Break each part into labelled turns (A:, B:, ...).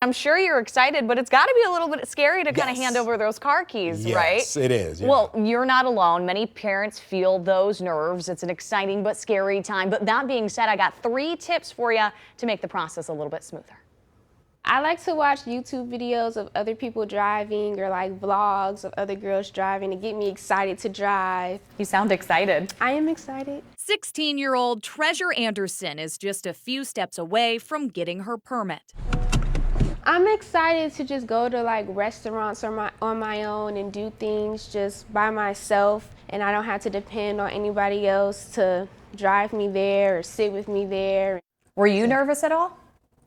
A: I'm sure you're excited, but it's got to be a little bit scary to kind of
B: Yes.
A: hand over those car keys, right?
B: Yes, it is. Yeah.
A: Well, you're not alone. Many parents feel those nerves. It's an exciting but scary time. But that being said, I got 3 tips for you to make the process a little bit smoother.
C: I like to watch YouTube videos of other people driving or like vlogs of other girls driving to get me excited to drive.
A: You sound excited.
C: I am excited.
D: 16-year-old Treasure Anderson is just a few steps away from getting her permit.
C: I'm excited to just go to like restaurants on my own and do things just by myself, and I don't have to depend on anybody else to drive me there or sit with me there.
A: Were you nervous at all?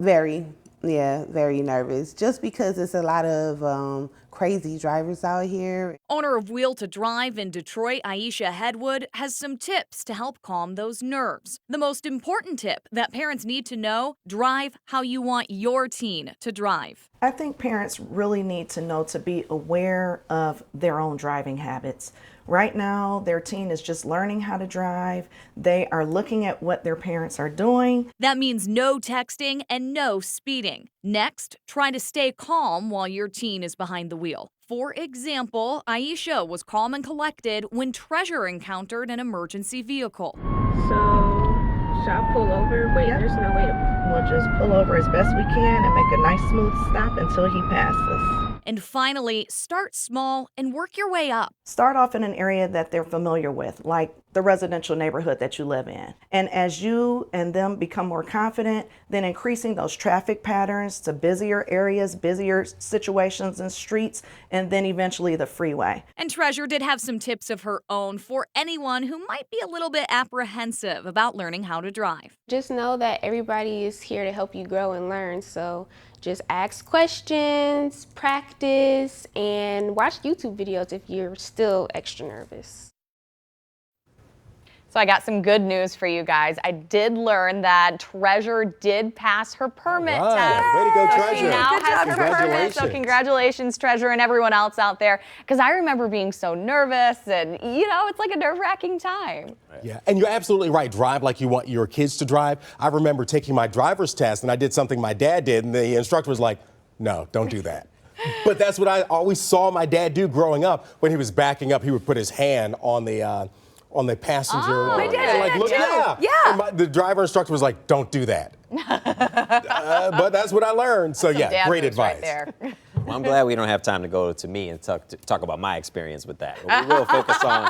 E: Very nervous, just because it's a lot of crazy drivers out here.
D: Owner of Wheel to Drive in Detroit, Aisha Headwood, has some tips to help calm those nerves. The most important tip that parents need to know: drive how you want your teen to drive.
F: I think parents really need to know to be aware of their own driving habits. Right now, their teen is just learning how to drive. They are looking at what their parents are doing.
D: That means no texting and no speeding. Next, try to stay calm while your teen is behind the wheel. For example, Aisha was calm and collected when Treasure encountered an emergency vehicle.
C: So, should I pull over? Wait, there's no way to.
F: We'll just pull over as best we can and make a nice smooth stop until he passes.
D: And finally, start small and work your way up.
F: Start off in an area that they're familiar with, like the residential neighborhood that you live in. And as you and them become more confident, then increasing those traffic patterns to busier areas, busier situations and streets, and then eventually the freeway.
D: And Treasure did have some tips of her own for anyone who might be a little bit apprehensive about learning how to drive.
C: Just know that everybody is here to help you grow and learn, so just ask questions, practice, and watch YouTube videos if you're still extra nervous.
A: So I got some good news for you guys. I did learn that Treasure did pass her permit test.
B: Way to go,
A: So
B: Treasure.
A: she now has her permit. So
B: Congratulations.
A: congratulations, Treasure, and everyone else out there. Because I remember being so nervous, and you know, it's like a nerve-wracking time.
B: Yeah, and you're absolutely right. Drive like you want your kids to drive. I remember taking my driver's test, and I did something my dad did, and the instructor was like, "No, don't do that." But that's what I always saw my dad do growing up. When he was backing up, he would put his hand on the passenger.
A: Oh, my dad
B: like,
A: did
B: look,
A: that too.
B: yeah.
A: Yeah.
B: And the driver instructor was like, "Don't do that." But that's what I learned. So yeah,
A: Dad
B: great
A: moves right
B: advice.
A: there.
G: Well, I'm glad we don't have time to go to me and talk about my experience with that. But we will focus on